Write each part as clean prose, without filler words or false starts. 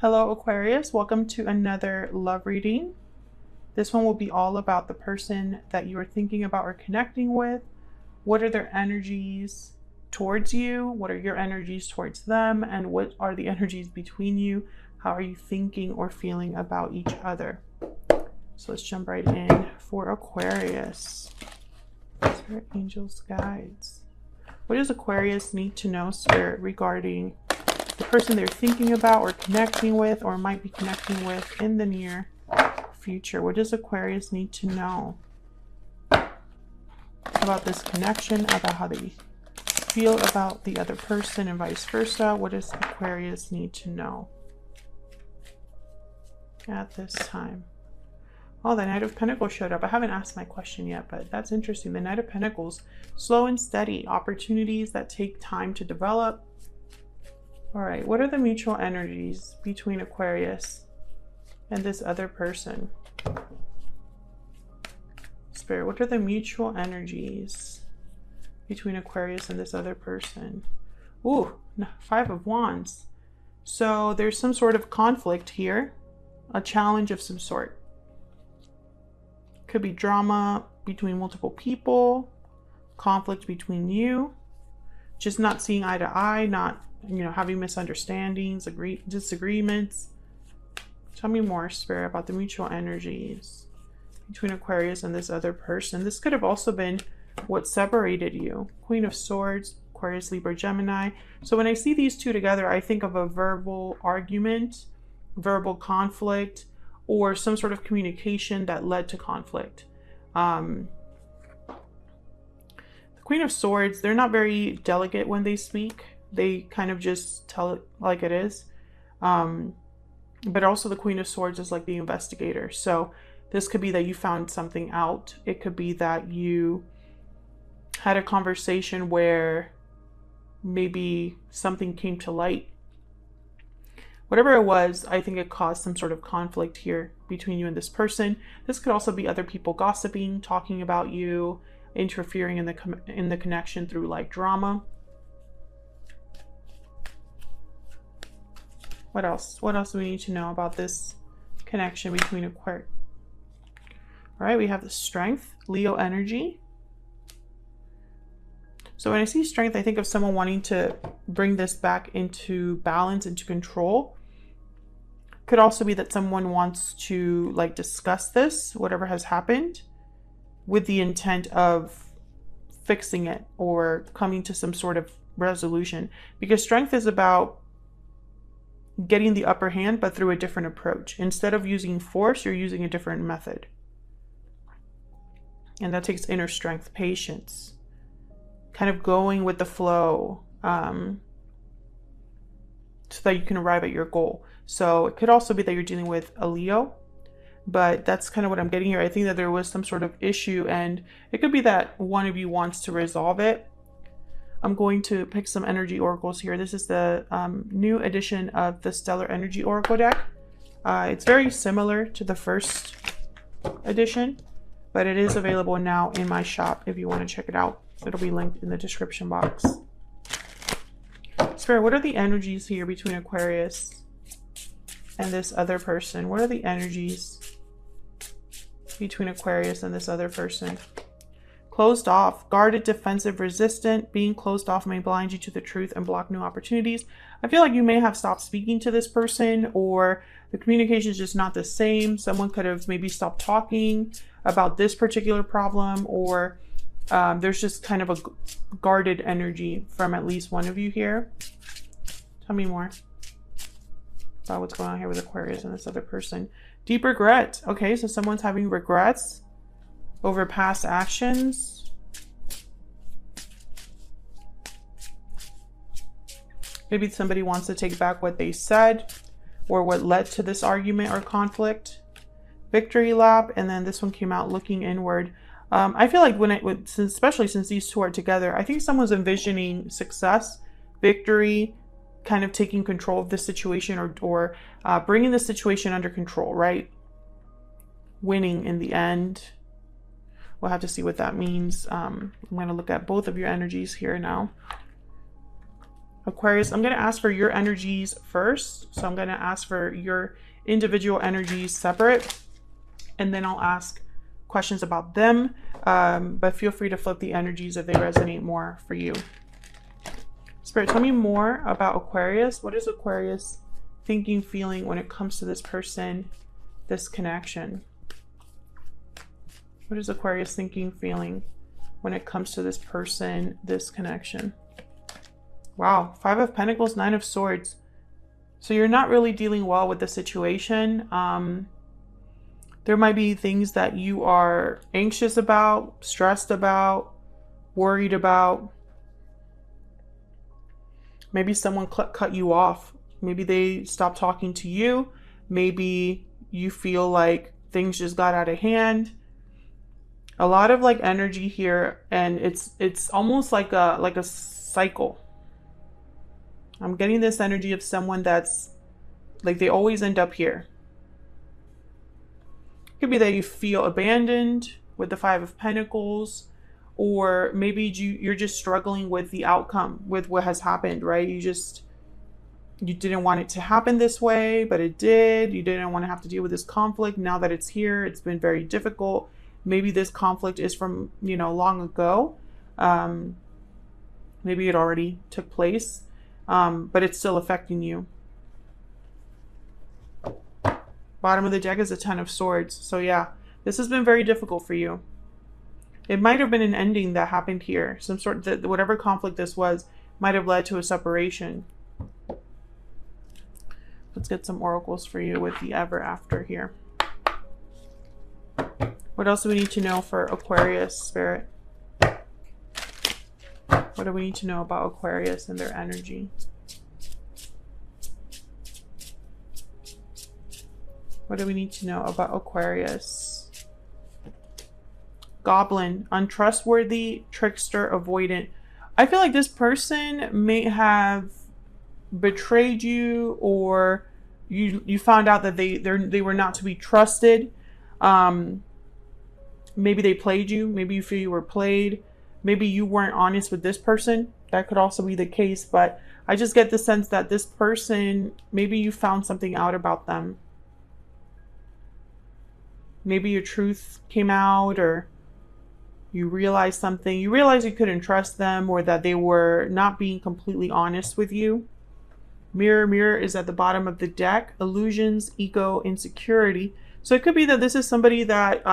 Hello Aquarius, welcome to another love reading. This one will be all about the person that you are thinking about or connecting with. What are their energies towards you? What are your energies towards them? And what are the energies between you? How are you thinking or feeling about each other? So let's jump right in for Aquarius. Spirit, angels, guides. What does Aquarius need to know, Spirit, regarding the person they're thinking about or connecting with or might be connecting with in the near future? What does Aquarius need to know about this connection, about how they feel about the other person and vice versa? What does Aquarius need to know at this time? Oh, the Knight of Pentacles showed up. I haven't asked my question yet, but that's interesting. The Knight of Pentacles, slow and steady, opportunities that take time to develop. All right, what are the mutual energies between Aquarius and this other person? Spirit, what are the mutual energies between Aquarius and this other person? Ooh, Five of Wands. So there's some sort of conflict here, a challenge of some sort. Could be drama between multiple people, conflict between you, just not seeing eye to eye, not, having misunderstandings, disagreements. Tell me more, Spirit, about the mutual energies between Aquarius and this other person. This could have also been what separated you. Queen of Swords, Aquarius, Libra, Gemini. So when I see these two together, I think of a verbal argument, verbal conflict, or some sort of communication that led to conflict. The Queen of Swords, they're not very delicate when they speak. They kind of just tell it like it is. But also the Queen of Swords is like the investigator. So this could be that you found something out. It could be that you had a conversation where maybe something came to light. Whatever it was, I think it caused some sort of conflict here between you and this person. This could also be other people gossiping, talking about you, interfering in the connection through like drama. What else? What else do we need to know about this connection between Aquarius? All right, we have the Strength, Leo energy. So when I see Strength, I think of someone wanting to bring this back into balance, into control. Could also be that someone wants to like discuss this, whatever has happened, with the intent of fixing it or coming to some sort of resolution. Because Strength is about getting the upper hand, but through a different approach. Instead of using force, you're using a different method. And that takes inner strength, patience, kind of going with the flow, so that you can arrive at your goal. So it could also be that you're dealing with a Leo, but that's kind of what I'm getting here. I think that there was some sort of issue, and it could be that one of you wants to resolve it. I'm going to pick some energy oracles here. This is the new edition of the Stellar Energy Oracle deck. It's very similar to the first edition, but it is available now in my shop if you want to check it out. It'll be linked in the description box. Spirit, what are the energies here between Aquarius and this other person? What are the energies between Aquarius and this other person? Closed off, guarded, defensive, resistant. Being closed off may blind you to the truth and block new opportunities. I feel like you may have stopped speaking to this person, or the communication is just not the same. Someone could have maybe stopped talking about this particular problem, or there's just kind of a guarded energy from at least one of you here. Tell me more about what's going on here with Aquarius and this other person. Deep regret. Okay, so someone's having regrets over past actions. Maybe somebody wants to take back what they said or what led to this argument or conflict. Victory lap, and then this one came out looking inward. I feel like especially since these two are together, I think someone's envisioning success, victory, kind of taking control of the situation, or bringing the situation under control, right? Winning in the end. We'll have to see what that means. I'm going to look at both of your energies here now. Aquarius, I'm going to ask for your energies first. So I'm going to ask for your individual energies separate, and then I'll ask questions about them. But feel free to flip the energies if they resonate more for you. Spirit, tell me more about Aquarius. What is Aquarius thinking, feeling when it comes to this person, this connection? What is Aquarius thinking, feeling when it comes to this person, this connection? Wow, 5 of Pentacles, 9 of Swords. So you're not really dealing well with the situation. There might be things that you are anxious about, stressed about, worried about. Maybe someone cut you off. Maybe they stopped talking to you. Maybe you feel like things just got out of hand. A lot of like energy here, and it's almost like a cycle. I'm getting this energy of someone that's like they always end up here. It could be that you feel abandoned with the 5 of Pentacles, or maybe you're just struggling with the outcome, with what has happened, right? You didn't want it to happen this way, but it did. You didn't want to have to deal with this conflict. Now that it's here, it's been very difficult. Maybe this conflict is from, long ago. Maybe it already took place. But it's still affecting you. Bottom of the deck is a 10 of Swords. So yeah, this has been very difficult for you. It might have been an ending that happened here. Some sort of, whatever conflict this was, might have led to a separation. Let's get some oracles for you with the ever after here. What else do we need to know for Aquarius, Spirit? What do we need to know about Aquarius and their energy? What do we need to know about Aquarius? Goblin, untrustworthy, trickster, avoidant. I feel like this person may have betrayed you, or you found out that they were not to be trusted. Maybe they played you. Maybe you feel you were played. Maybe you weren't honest with this person. That could also be the case, but I just get the sense that this person, maybe you found something out about them. Maybe your truth came out, or you realized something. You realized you couldn't trust them, or that they were not being completely honest with you. Mirror, mirror is at the bottom of the deck. Illusions, ego, insecurity. So it could be that this is somebody that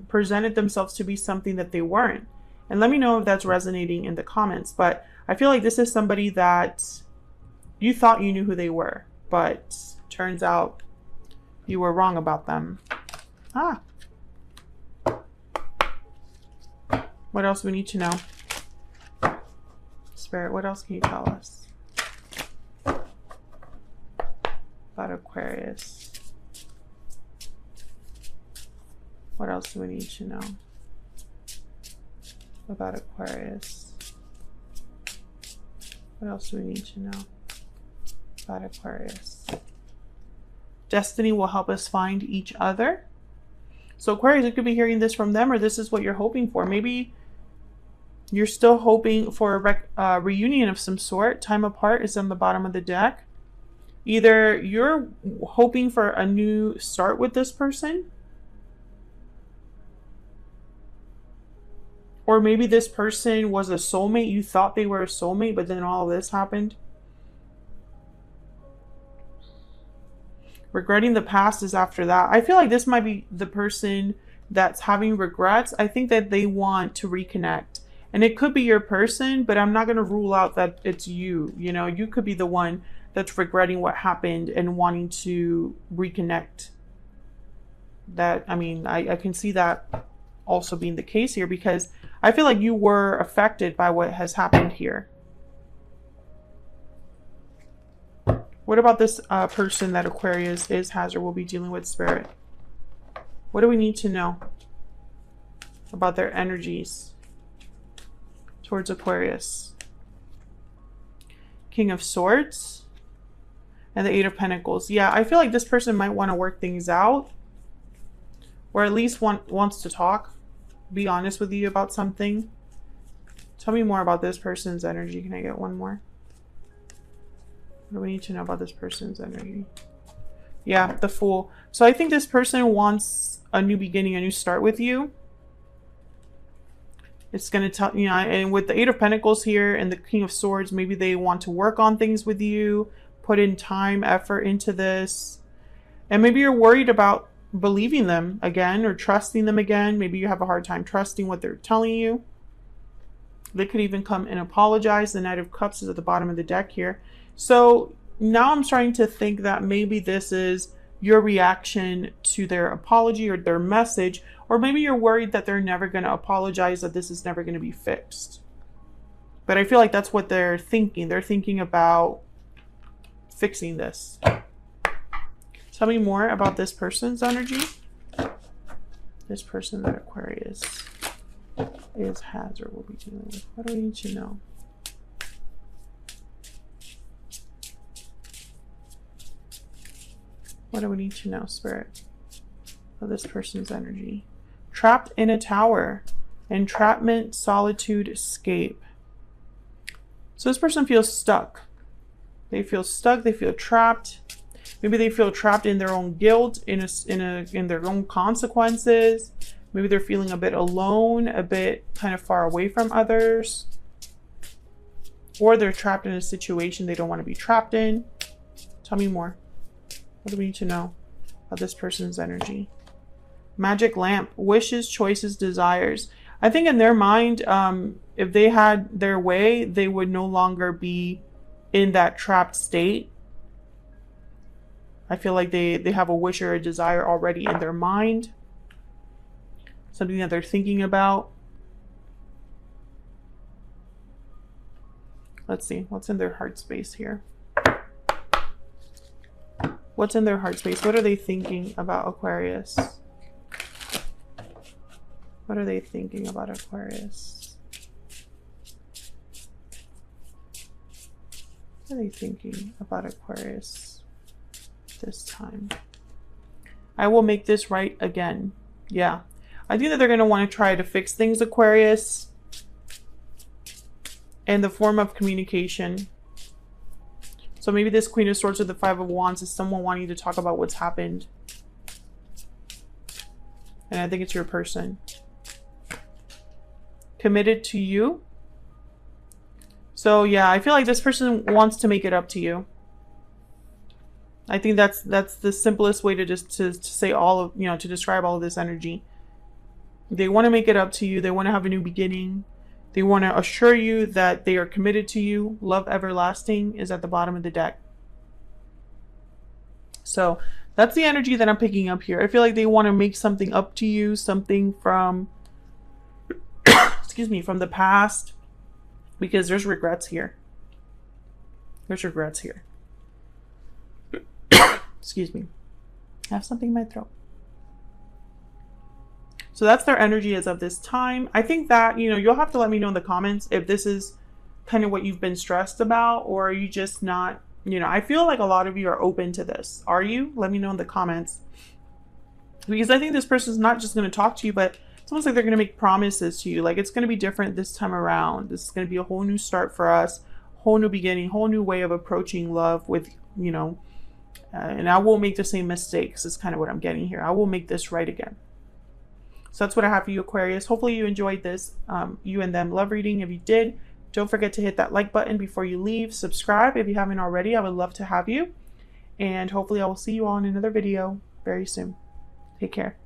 presented themselves to be something that they weren't. And let me know if that's resonating in the comments. But I feel like this is somebody that you thought you knew who they were, but turns out you were wrong about them. What else do we need to know? Spirit, what else can you tell us about Aquarius? What else do we need to know about Aquarius? What else do we need to know about Aquarius? Destiny will help us find each other. So Aquarius, you could be hearing this from them, or this is what you're hoping for. Maybe you're still hoping for a reunion of some sort. Time apart is on the bottom of the deck. Either you're hoping for a new start with this person, or maybe this person was a soulmate. You thought they were a soulmate, but then all of this happened. Regretting the past is after that. I feel like this might be the person that's having regrets. I think that they want to reconnect. And it could be your person, but I'm not going to rule out that it's you. You know, you could be the one that's regretting what happened and wanting to reconnect. That, I mean, I can see that also being the case here, because I feel like you were affected by what has happened here. What about this person that Aquarius has or will be dealing with, Spirit? What do we need to know about their energies towards Aquarius? King of Swords and the 8 of Pentacles. Yeah, I feel like this person might want to work things out, or at least wants to talk, be honest with you about something. Tell me more about this person's energy. Can I get one more? What do we need to know about this person's energy? Yeah, the Fool. So I think this person wants a new beginning, a new start with you. It's going to tell, you know, and with the Eight of Pentacles here and the King of Swords, maybe they want to work on things with you, put in time, effort into this. And maybe you're worried about believing them again or trusting them again. Maybe you have a hard time trusting what they're telling you. They could even come and apologize. The Knight of Cups is at the bottom of the deck here. So now I'm starting to think that maybe this is your reaction to their apology or their message, or maybe you're worried that they're never going to apologize, that this is never going to be fixed. But I feel like that's what they're thinking. They're thinking about fixing this. Tell me more about this person's energy. This person that Aquarius has or will be dealing with. What do we need to know? What do we need to know, Spirit, of this person's energy? Trapped in a tower. Entrapment, solitude, escape. So this person feels stuck. They feel stuck. They feel trapped. Maybe they feel trapped in their own guilt, in their own consequences. Maybe they're feeling a bit alone, a bit kind of far away from others. Or they're trapped in a situation they don't want to be trapped in. Tell me more. What do we need to know about this person's energy? Magic lamp. Wishes, choices, desires. I think in their mind, if they had their way, they would no longer be in that trapped state. I feel like they have a wish or a desire already in their mind. Something that they're thinking about. Let's see. What's in their heart space here? What's in their heart space? What are they thinking about Aquarius? What are they thinking about Aquarius? What are they thinking about Aquarius this time? I will make this right again. Yeah. I think that they're going to want to try to fix things, Aquarius, in the form of communication. So maybe this Queen of Swords with the Five of Wands is someone wanting to talk about what's happened. And I think it's your person. Committed to you. So yeah, I feel like this person wants to make it up to you. I think that's the simplest way to just to say all of, you know, to describe all of this energy. They want to make it up to you. They want to have a new beginning. They want to assure you that they are committed to you. Love everlasting is at the bottom of the deck. So that's the energy that I'm picking up here. I feel like they want to make something up to you, something from, excuse me, from the past, because there's regrets here. There's regrets here. Excuse me. I have something in my throat. So that's their energy as of this time. I think that, you know, you'll have to let me know in the comments if this is kind of what you've been stressed about, or are you just not, you know, I feel like a lot of you are open to this. Are you? Let me know in the comments. Because I think this person is not just going to talk to you, but it's almost like they're going to make promises to you. Like, it's going to be different this time around. This is going to be a whole new start for us, whole new beginning, whole new way of approaching love with, you know, and I won't make the same mistakes is kind of what I'm getting here. I will make this right again. So that's what I have for you, Aquarius. Hopefully you enjoyed this you and them love reading. If you did, don't forget to hit that like button before you leave. Subscribe if you haven't already. I would love to have you. And hopefully I will see you all in another video very soon. Take care.